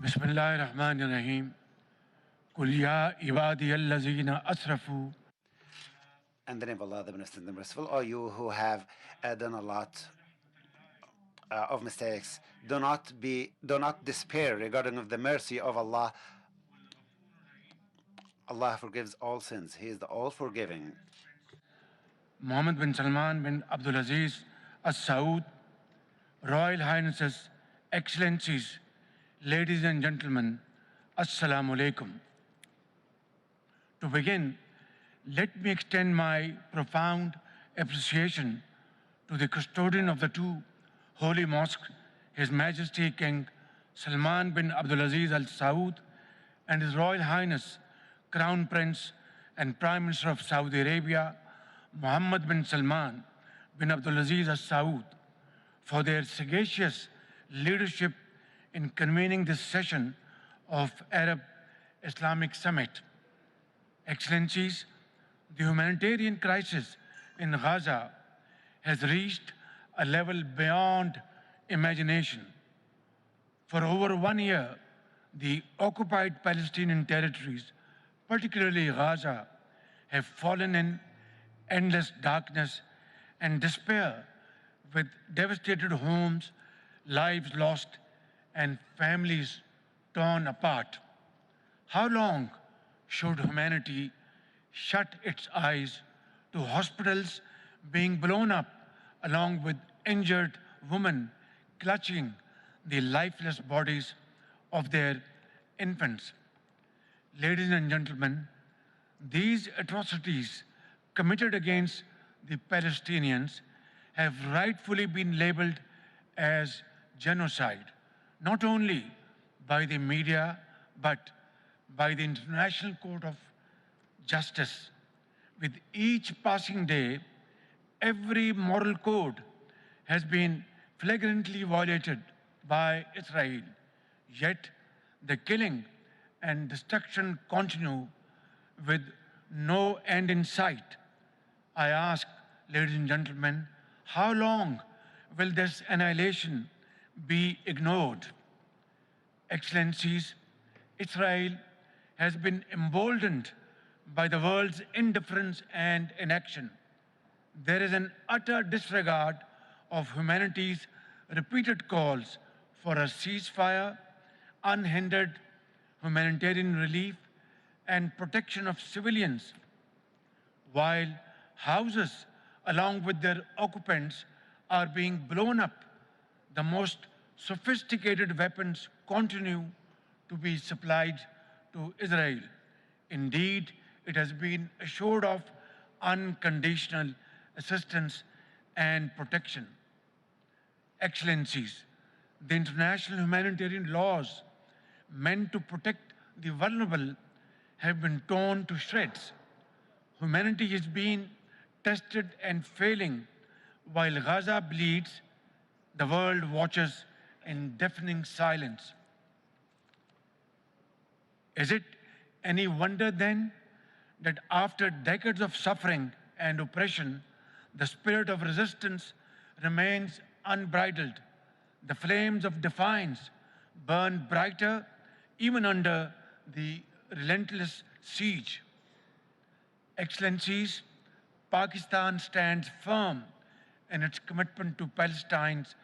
بسم الله الرحمن الرحيم. قل يا عبادي الذين أسرفوا. In the name of Allah, the Beneficent, the Merciful, all you who have done a lot of mistakes, do not despair regarding of the mercy of Allah. Allah forgives all sins. He is the all-forgiving. Mohammed bin Salman bin Abdul Aziz Al Saud, Royal Highnesses, Excellencies, ladies and gentlemen, Assalamu alaikum. To begin, let me extend my profound appreciation to the custodian of the two holy mosques, His Majesty King Salman bin Abdul Aziz Al Saud, and His Royal Highness Crown Prince and Prime Minister of Saudi Arabia, Mohammed bin Salman bin Abdul Aziz Al Saud, for their sagacious leadership in convening this session of Arab-Islamic Summit. Excellencies, the humanitarian crisis in Gaza has reached a level beyond imagination. For over 1 year, the occupied Palestinian territories, particularly Gaza, have fallen in endless darkness and despair, with devastated homes, lives lost, and families torn apart. How long should humanity shut its eyes to hospitals being blown up along with injured women clutching the lifeless bodies of their infants? Ladies and gentlemen, these atrocities committed against the Palestinians have rightfully been labeled as genocide, not only by the media, but by the International Court of Justice. With each passing day, every moral code has been flagrantly violated by Israel. Yet the killing and destruction continue with no end in sight. I ask, ladies and gentlemen, how long will this annihilation be ignored? Excellencies, Israel has been emboldened by the world's indifference and inaction. There is an utter disregard of humanity's repeated calls for a ceasefire, unhindered humanitarian relief, and protection of civilians, while houses, along with their occupants, are being blown up. The most sophisticated weapons continue to be supplied to Israel. Indeed, it has been assured of unconditional assistance and protection. Excellencies, the international humanitarian laws meant to protect the vulnerable have been torn to shreds. Humanity is being tested and failing. While Gaza bleeds, the world watches in deafening silence. Is it any wonder then that after decades of suffering and oppression, the spirit of resistance remains unbridled? The flames of defiance burn brighter even under the relentless siege. Excellencies, Pakistan stands firm in its commitment to Palestine's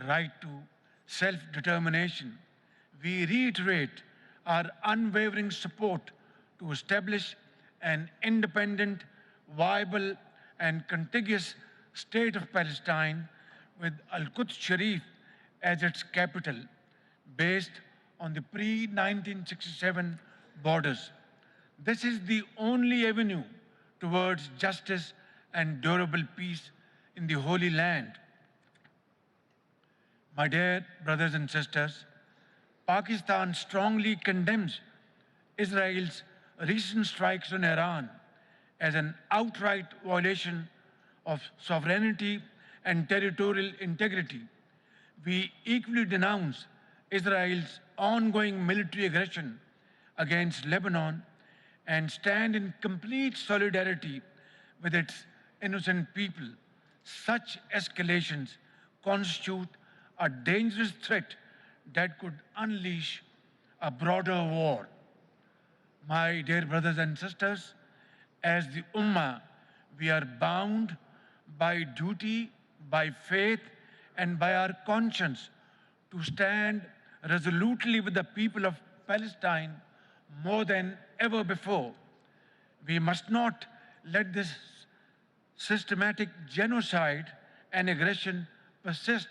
right to self-determination. We reiterate our unwavering support to establish an independent, viable, and contiguous state of Palestine with Al-Quds Sharif as its capital, based on the pre-1967 borders. This is the only avenue towards justice and durable peace in the Holy Land. My dear brothers and sisters, Pakistan strongly condemns Israel's recent strikes on Iran as an outright violation of sovereignty and territorial integrity. We equally denounce Israel's ongoing military aggression against Lebanon and stand in complete solidarity with its innocent people. Such escalations constitute a dangerous threat that could unleash a broader war. My dear brothers and sisters, as the Ummah, we are bound by duty, by faith, and by our conscience to stand resolutely with the people of Palestine more than ever before. We must not let this systematic genocide and aggression persist.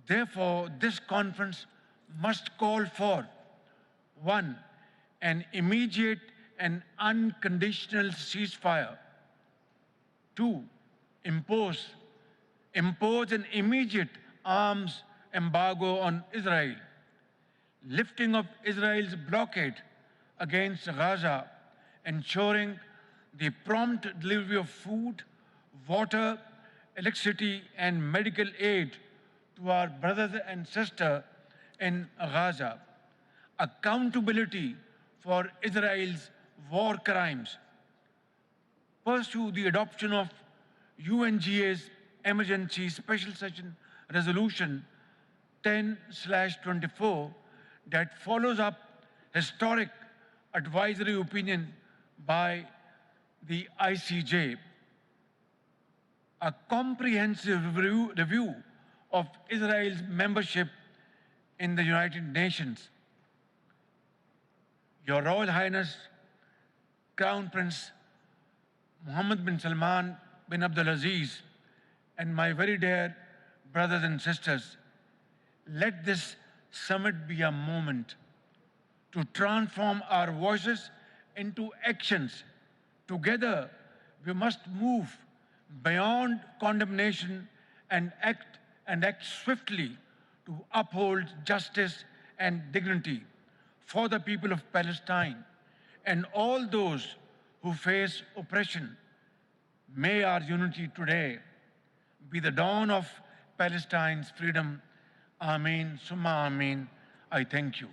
Therefore, this conference must call for, 1, an immediate and unconditional ceasefire. 2, impose an immediate arms embargo on Israel, lifting of Israel's blockade against Gaza, ensuring the prompt delivery of food, water, electricity, and medical aid to our brothers and sisters in Gaza, accountability for Israel's war crimes, pursue the adoption of UNGA's Emergency Special Session Resolution 10/24 that follows up historic advisory opinion by the ICJ, a comprehensive review of Israel's membership in the United Nations. Your Royal Highness, Crown Prince Mohammed bin Salman bin Abdulaziz, and my very dear brothers and sisters, let this summit be a moment to transform our voices into actions. Together, we must move beyond condemnation and act swiftly to uphold justice and dignity for the people of Palestine and all those who face oppression. May our unity today be the dawn of Palestine's freedom. Ameen, summa ameen. I thank you.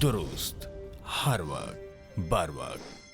درست، هر وقت، بر وقت.